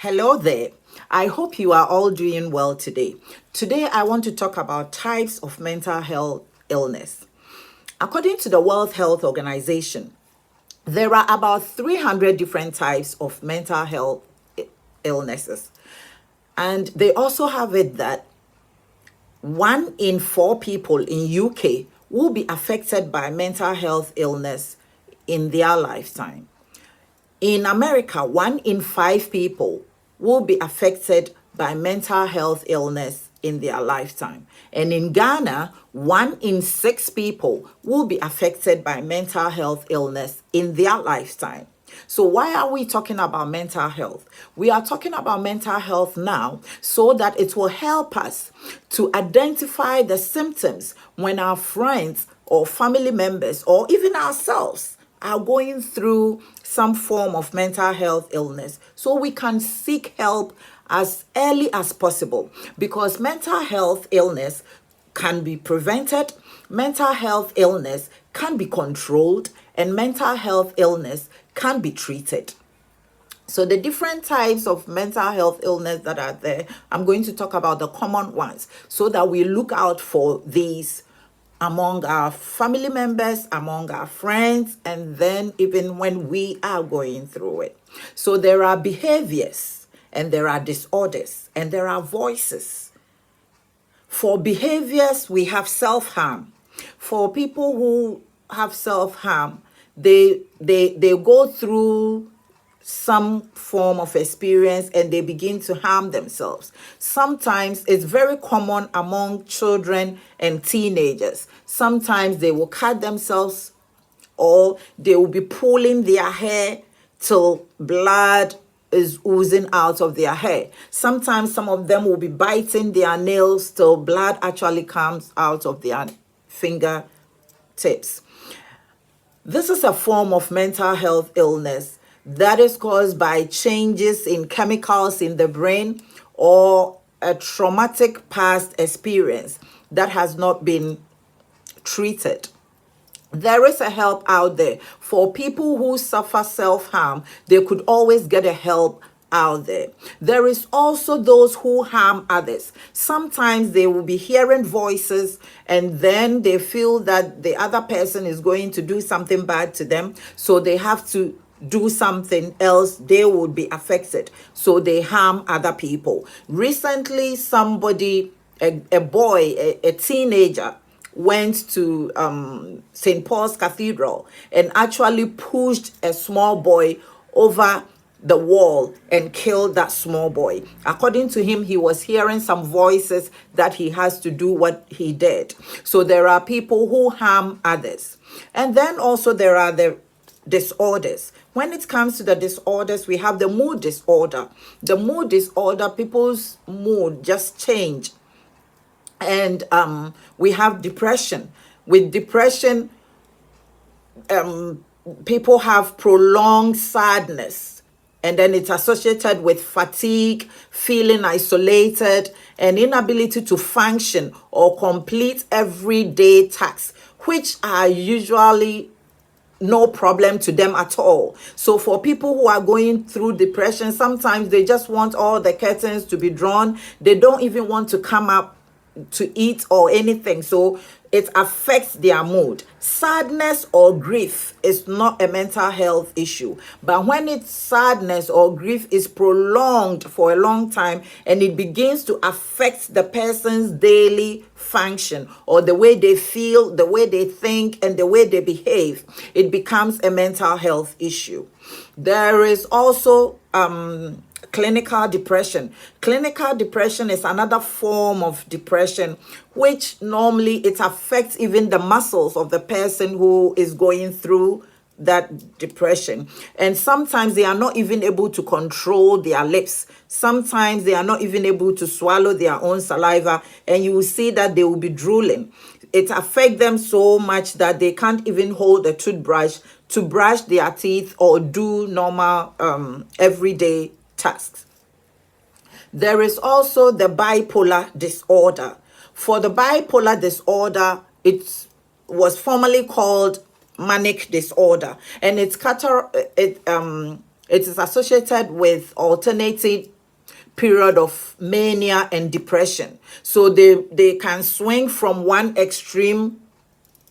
Hello there. I hope you are all doing well today. Today, I want to talk about types of mental health illness. According to the World Health Organization, there are about 300 different types of mental health illnesses. And they also have it that 1 in 4 people in UK will be affected by mental health illness in their lifetime. In America, 1 in 5 people will be affected by mental health illness in their lifetime. And in Ghana, 1 in 6 people will be affected by mental health illness in their lifetime. So why are we talking about mental health? We are talking about mental health now so that it will help us to identify the symptoms when our friends or family members or even ourselves are going through some form of mental health illness, so we can seek help as early as possible, because mental health illness can be prevented, mental health illness can be controlled, and mental health illness can be treated. So the different types of mental health illness that are there, I'm going to talk about the common ones so that we look out for these among our family members, among our friends, and then even when we are going through it. So there are behaviors, and there are disorders, and there are voices. For behaviors, we have self-harm. For people who have self-harm, they go through some form of experience and they begin to harm themselves. Sometimes it's very common among children and teenagers. Sometimes they will cut themselves, or they will be pulling their hair till blood is oozing out of their hair. Sometimes some of them will be biting their nails till blood actually comes out of their fingertips. This is a form of mental health illness that is caused by changes in chemicals in the brain or a traumatic past experience that has not been treated. There is a help out there for people who suffer self-harm. They could always get a help out there. There is also those who harm others. Sometimes they will be hearing voices and then they feel that the other person is going to do something bad to them, so they have to do something else, they would be affected, so they harm other people. Recently, somebody, a boy, a teenager, went to St. Paul's Cathedral and actually pushed a small boy over the wall and killed that small boy. According to him, he was hearing some voices that he has to do what he did. So there are people who harm others. And then also there are the disorders. When it comes to the disorders, we have the mood disorder. The mood disorder, people's mood just change. And we have depression. With depression, people have prolonged sadness, and then it's associated with fatigue, feeling isolated, and inability to function or complete everyday tasks, which are usually no problem to them at all. So for people who are going through depression, sometimes they just want all the curtains to be drawn. They don't even want to come up to eat or anything. So it affects their mood. Sadness or grief is not a mental health issue. But when it's sadness or grief is prolonged for a long time and it begins to affect the person's daily function or the way they feel, the way they think, and the way they behave, it becomes a mental health issue. There is also clinical depression. Clinical depression is another form of depression, which normally it affects even the muscles of the person who is going through that depression. And sometimes they are not even able to control their lips. Sometimes they are not even able to swallow their own saliva, and you will see that they will be drooling. It affects them so much that they can't even hold a toothbrush to brush their teeth or do normal everyday tasks. There is also the bipolar disorder. For the bipolar disorder, it was formerly called manic disorder, and it is associated with alternating period of mania and depression. So they can swing from one extreme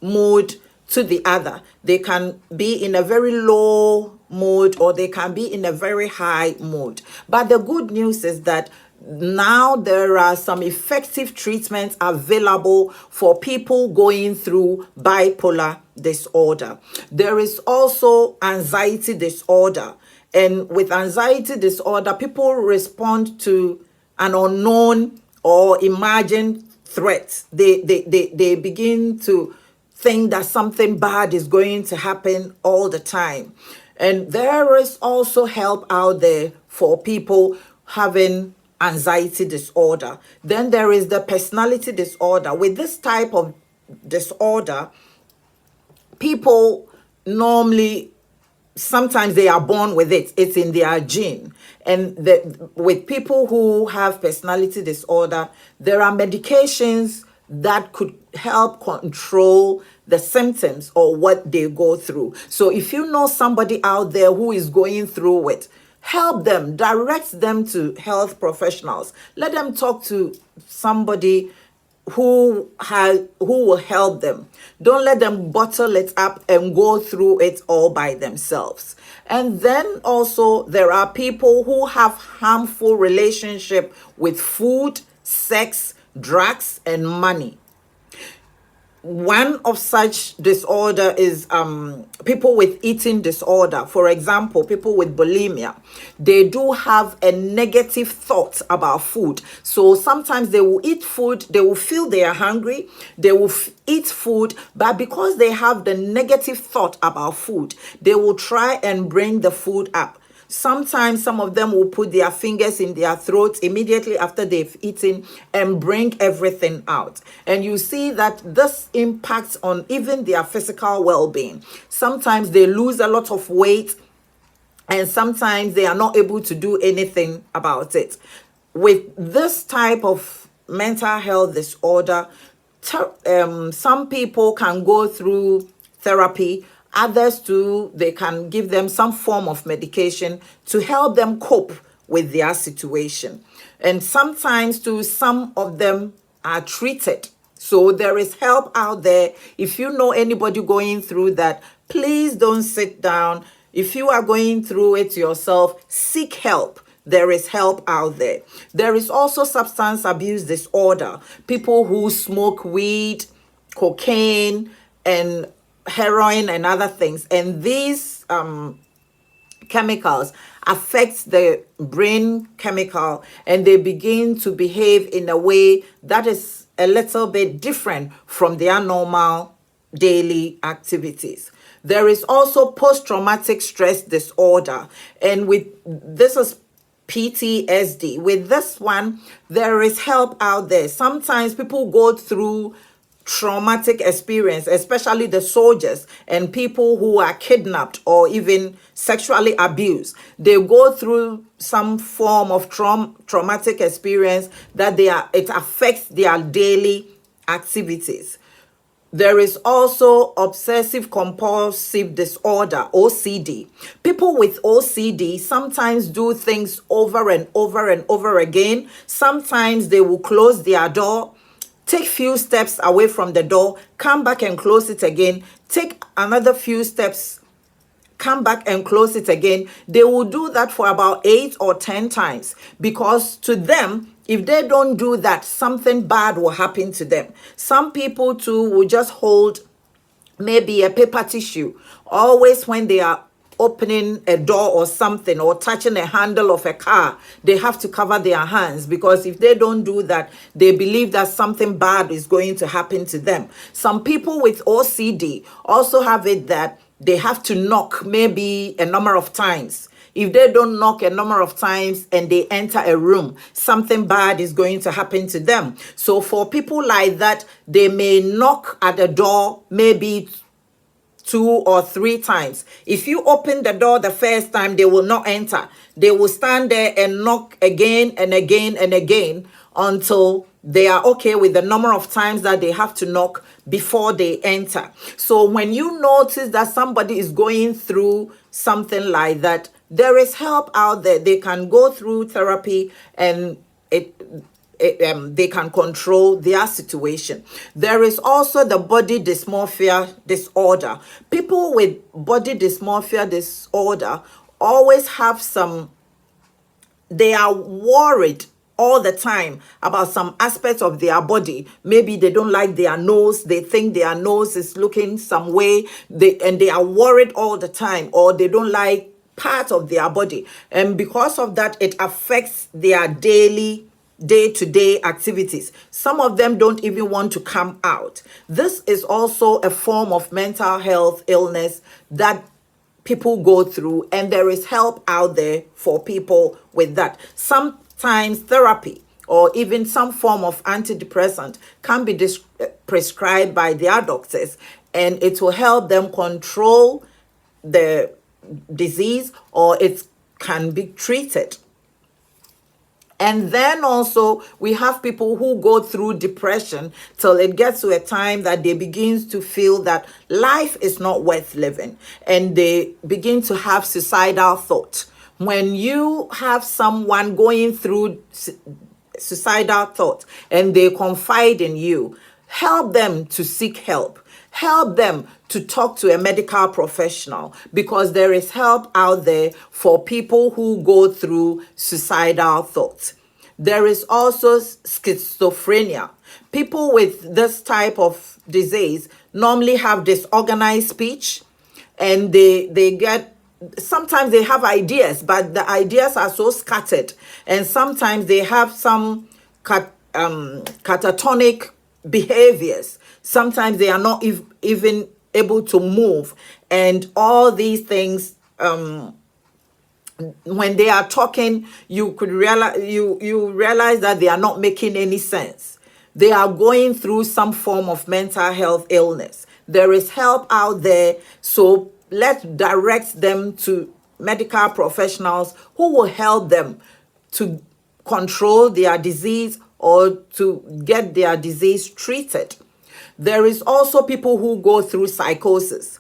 mood to the other. They can be in a very low mood or they can be in a very high mood. But the good news is that now there are some effective treatments available for people going through bipolar disorder. There is also anxiety disorder. And with anxiety disorder, people respond to an unknown or imagined threat. They begin to think that something bad is going to happen all the time. And there is also help out there for people having anxiety disorder. Then there is the personality disorder. With this type of disorder, people normally, sometimes they are born with it. It's in their gene. And with people who have personality disorder, there are medications that could help control the symptoms or what they go through. So if you know somebody out there who is going through it, help them, direct them to health professionals. Let them talk to somebody who will help them. Don't let them bottle it up and go through it all by themselves. And then also there are people who have harmful relationship with food, sex, drugs, and money. One of such disorder is people with eating disorder. For example, people with bulimia, they do have a negative thought about food. So sometimes they will eat food, they will feel they are hungry, they will eat food, but because they have the negative thought about food, they will try and bring the food up. Sometimes some of them will put their fingers in their throats immediately after they've eaten and bring everything out. And you see that this impacts on even their physical well-being. Sometimes they lose a lot of weight and sometimes they are not able to do anything about it. With this type of mental health disorder, some people can go through therapy. Others too, they can give them some form of medication to help them cope with their situation. And sometimes too, some of them are treated. So there is help out there. If you know anybody going through that, please don't sit down. If you are going through it yourself, seek help. There is help out there. There is also substance abuse disorder. People who smoke weed, cocaine, and heroin and other things, and these chemicals affect the brain chemical and they begin to behave in a way that is a little bit different from their normal daily activities. There is also post-traumatic stress disorder, and with this is PTSD. With this one, there is help out there. Sometimes people go through traumatic experience, especially the soldiers and people who are kidnapped or even sexually abused. They go through some form of traumatic experience that it affects their daily activities. There is also obsessive compulsive disorder, OCD. People with OCD sometimes do things over and over and over again. Sometimes they will close their door, take few steps away from the door, come back and close it again, take another few steps, come back and close it again. They will do that for about 8 or 10 times because to them, if they don't do that, something bad will happen to them. Some people too will just hold maybe a paper tissue always when they are opening a door or something or touching a handle of a car. They have to cover their hands because if they don't do that, they believe that something bad is going to happen to them. Some people with OCD also have it that they have to knock maybe a number of times. If they don't knock a number of times and they enter a room, something bad is going to happen to them. So for people like that, they may knock at the door maybe 2 or 3 times. If you open the door the first time, they will not enter. They will stand there and knock again and again and again until they are okay with the number of times that they have to knock before they enter. So when you notice that somebody is going through something like that, There is help out there. They can go through therapy and they can control their situation. There is also the body dysmorphia disorder. People with body dysmorphia disorder always have they are worried all the time about some aspects of their body. Maybe they don't like their nose. They think their nose is looking some way. They are worried all the time, or they don't like part of their body. And because of that, it affects their day-to-day activities. Some of them don't even want to come out. This is also a form of mental health illness that people go through, and there is help out there for people with that. Sometimes therapy or even some form of antidepressant can be prescribed by their doctors, and it will help them control the disease, or it can be treated. And then also we have people who go through depression till it gets to a time that they begin to feel that life is not worth living, and they begin to have suicidal thoughts. When you have someone going through suicidal thoughts and they confide in you, help them to seek help. Help them to talk to a medical professional, because there is help out there for people who go through suicidal thoughts. There is also schizophrenia. People with this type of disease normally have disorganized speech, and they get, sometimes they have ideas, but the ideas are so scattered, and sometimes they have some catatonic behaviors. Sometimes they are not even able to move, and all these things, when they are talking, you realize that they are not making any sense. They are going through some form of mental health illness. There is help out there, so let's direct them to medical professionals who will help them to control their disease or to get their disease treated. There is also people who go through psychosis.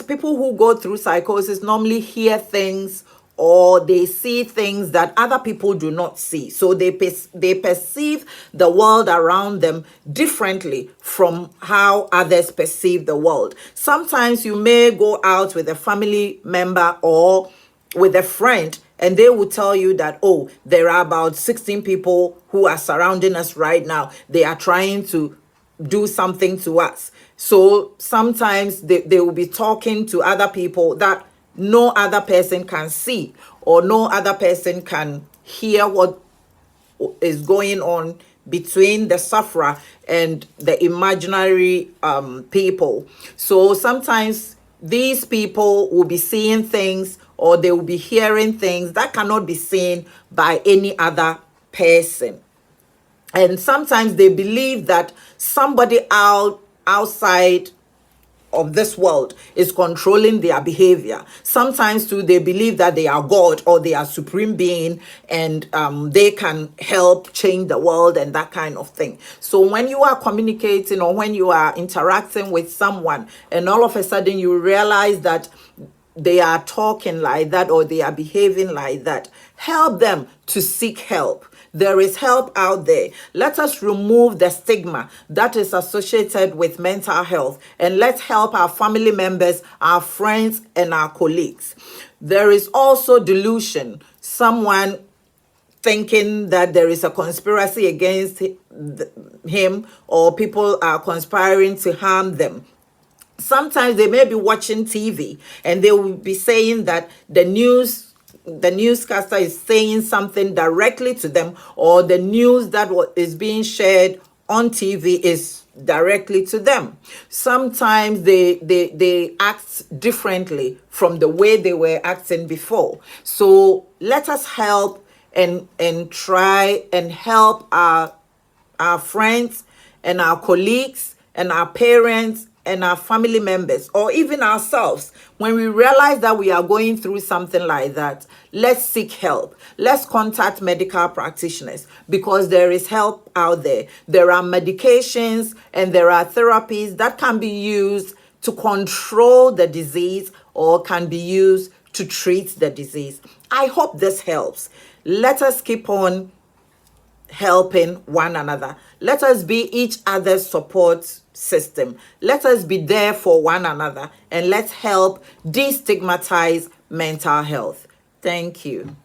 People who go through psychosis normally hear things or they see things that other people do not see. So they perceive the world around them differently from how others perceive the world. Sometimes you may go out with a family member or with a friend, and they will tell you that, oh, there are about 16 people who are surrounding us right now. They are trying to do something to us. So sometimes they will be talking to other people that no other person can see, or no other person can hear what is going on between the sufferer and the imaginary people. So sometimes these people will be seeing things, or they will be hearing things that cannot be seen by any other person. And sometimes they believe that somebody outside of this world is controlling their behavior. Sometimes too, they believe that they are God or they are supreme being, and they can help change the world and that kind of thing. So when you are communicating or when you are interacting with someone, and all of a sudden you realize that they are talking like that or they are behaving like that, help them to seek help. There is help out there. Let us remove the stigma that is associated with mental health, and let's help our family members, our friends, and our colleagues. There is also delusion. Someone thinking that there is a conspiracy against him, or people are conspiring to harm them. Sometimes they may be watching TV and they will be saying that the newscaster is saying something directly to them, or the news that is being shared on TV is directly to them. Sometimes they act differently from the way they were acting before. So let us help and try and help our friends and our colleagues and our parents and our family members, or even ourselves. When we realize that we are going through something like that, let's seek help. Let's contact medical practitioners, because there is help out there. There are medications and there are therapies that can be used to control the disease, or can be used to treat the disease. I hope this helps. Let us keep on helping one another. Let us be each other's support system. Let us be there for one another, and let's help destigmatize mental health. Thank you.